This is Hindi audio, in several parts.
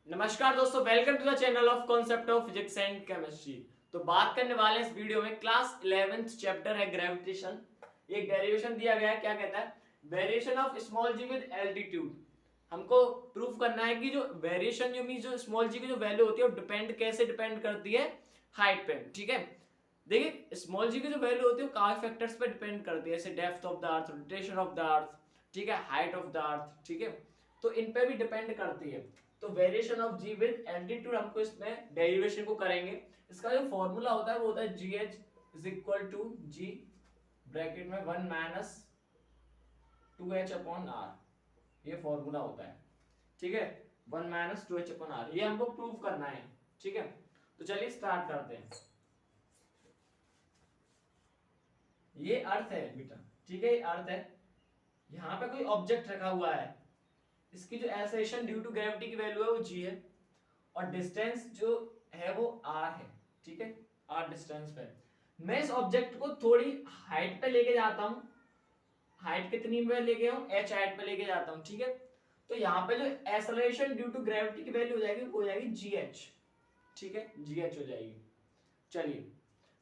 नमस्कार दोस्तों, welcome to the channel of concept of physics and chemistry. तो बात करने वाले हैं इस वीडियो में क्लास 11th चैप्टर है ग्रेविटेशन। एक डेरिवेशन दिया गया है, क्या कहता है, variation of small G with altitude. हमको प्रूफ करना है कि जो वेरिएशन जो मीन जो स्मॉल जी की जो वैल्यू होती है वो कैसे डिपेंड करती है हाइट पे। ठीक है, देखिए स्मॉल जी की जो वैल्यू होती है वो काफी फैक्टर्स पे डिपेंड करती है, जैसे depth of the earth, rotation of the earth, ठीक है, हाइट ऑफ द अर्थ, ठीक है, तो इन पे भी डिपेंड करती है। तो variation of G with altitude हमको इसमें डेरिवेशन को करेंगे। इसका जो फॉर्मूला होता है वो होता है G H is equal to G bracket में 1 माइनस 2h अपॉन आर, ये फॉर्मूला होता है। ठीक है, 1 माइनस 2h अपॉन आर, ये हमको प्रूव करना है। ठीक है, तो चलिए स्टार्ट करते हैं। ये अर्थ है बेटा, ठीक है, ये अर्थ है। यहाँ पे कोई ऑब्जेक्ट रखा हुआ है, इसकी जो एक्सेलरेशन ड्यू टू ग्रेविटी की वैल्यू है वो g है, और डिस्टेंस जो है वो r है। ठीक है, r डिस्टेंस पे मैं इस ऑब्जेक्ट को थोड़ी हाइट पे लेके जाता हूँ। हाइट कितनी पे लेके हूँ, h हाइट पे लेके जाता हूँ। ठीक है, तो यहाँ पे जो एक्सेलरेशन ड्यू टू ग्रेविटी की वैल्यू हो जाएगी वो हो जाएगी gh। ठीक है, gh हो जाएगी। चलिए,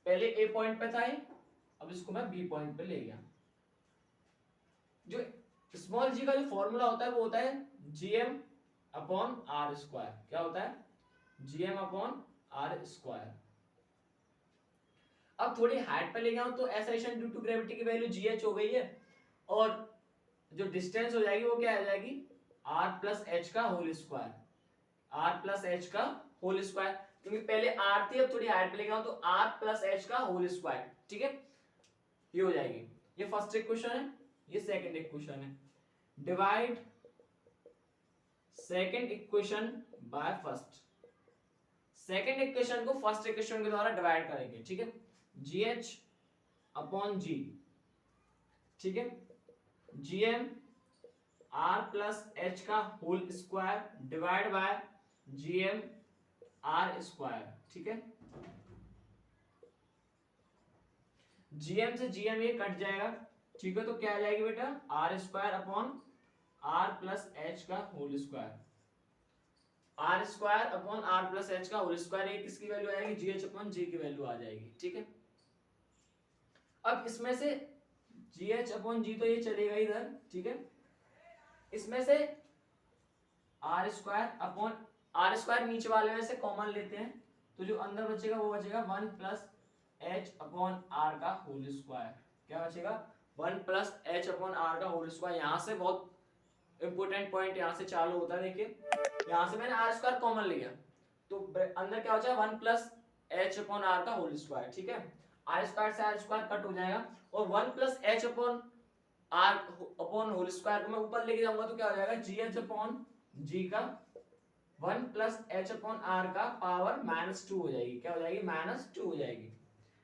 पहले a पॉइंट पे था ये, अब इसको मैं b पॉइंट पे ले गया। जो स्मॉल जी का जो फॉर्मूला होता है वो होता है gm अपॉन आर स्क्वायर। क्या होता है, gm अपॉन आर स्क्वायर। अब थोड़ी हाइट पे ले गया हूं तो एक्सेलरेशन ड्यू टू ग्रेविटी की वैल्यू gh हो गई है, और जो डिस्टेंस हो जाएगी वो क्या आ जाएगी, r प्लस एच का whole square. r plus H का होल स्क्वायर, क्योंकि पहले r थी, अब थोड़ी हाइट पे ले गया हूं तो r प्लस एच का होल स्क्वायर। ठीक है, ये हो जाएगी। ये फर्स्ट इक्वेशन है, ये सेकंड इक्वेशन है। Divide second equation by first. Second equation को फर्स्ट इक्वेशन के द्वारा डिवाइड करेंगे। ठीक है, gh अपॉन g, ठीक है, gm r प्लस h का whole square divide by gm r square. ठीक है, gm से gm ये कट जाएगा। ठीक है, तो क्या आ जाएगी बेटा, R square upon R plus H का whole square. R square upon R plus H का होल स्क्वायर, ये किसकी वैल्यू आएगी, जी एच अपॉन जी की वैल्यू आ जाएगी। ठीक है, अब इसमें से जी एच अपॉन जी तो ये चलेगा इधर। ठीक है, इसमें से R square upon R square नीचे वाले में से कॉमन लेते हैं, तो जो अंदर बचेगा वो बचेगा 1 प्लस एच अपॉन आर का होल स्क्वायर। क्या बचेगा, 1 प्लस एच अपॉन आर का होल स्क्वायर। यहां से बहुत इंपोर्टेंट पॉइंट यहां से चालू होता है। देखिए, यहां से मैंने आर स्क्वायर कॉमन लिया, तो अंदर क्या बचा, 1 प्लस एच अपॉन आर का होल स्क्वायर। ठीक है, आर स्क्वायर से आर स्क्वायर कट हो जाएगा, और 1 plus H upon R upon whole square को मैं ऊपर लेके जाऊंगा तो क्या हो जाएगा, जी एच अपॉन जी का 1 प्लस एच अपॉन आर का पावर -2 हो जाएगी। क्या हो जाएगी, -2 हो जाएगी।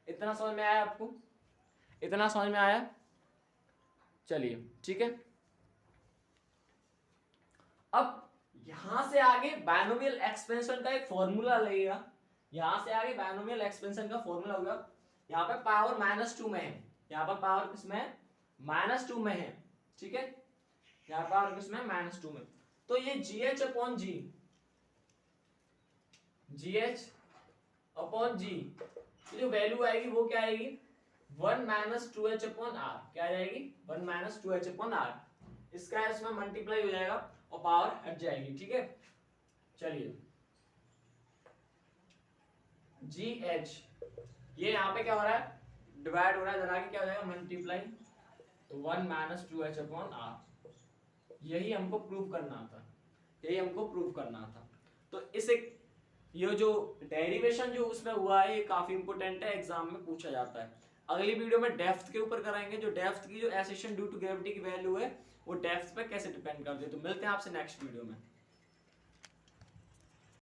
इतना समझ में आया आपको, इतना समझ में आया। चलिए, ठीक है, अब यहां से आगे बायनोमियल एक्सपेंशन का एक फॉर्मूला लगेगा। यहां से आगे बायनोमियल एक्सपेंशन का फॉर्मूला होगा। यहां पे पावर -2 में है, यहां पर पावर किसमें है, -2 में है। ठीक है, यहां पावर किसमें, -2 में। तो ये gh अपॉन जी, gh अपॉन जी की जो वैल्यू आएगी वो क्या आएगी, 1 माइनस 2h अपॉन आर। क्या आ जाएगी, 1 माइनस 2h अपॉन आर। इसका इसमें मल्टीप्लाई हो जाएगा और पावर हट जाएगी। ठीक है, चलिए, जी एच ये यहाँ पे क्या हो रहा है, डिवाइड हो रहा है, जरा के क्या हो जाएगा, मल्टीप्लाई, तो 1 माइनस 2h अपॉन आर। यही हमको प्रूव करना था, यही हमको प्रूव करना था। तो इस एक ये जो डेरिवेशन जो उसमें हुआ है ये काफी इंपोर्टेंट है, एग्जाम में पूछा जाता है। अगली वीडियो में डेप्थ के ऊपर कराएंगे, जो डेप्थ की जो एक्सेलरेशन ड्यू टू ग्रेविटी की वैल्यू है वो डेप्थ पे कैसे डिपेंड करती है। तो मिलते हैं आपसे नेक्स्ट वीडियो में।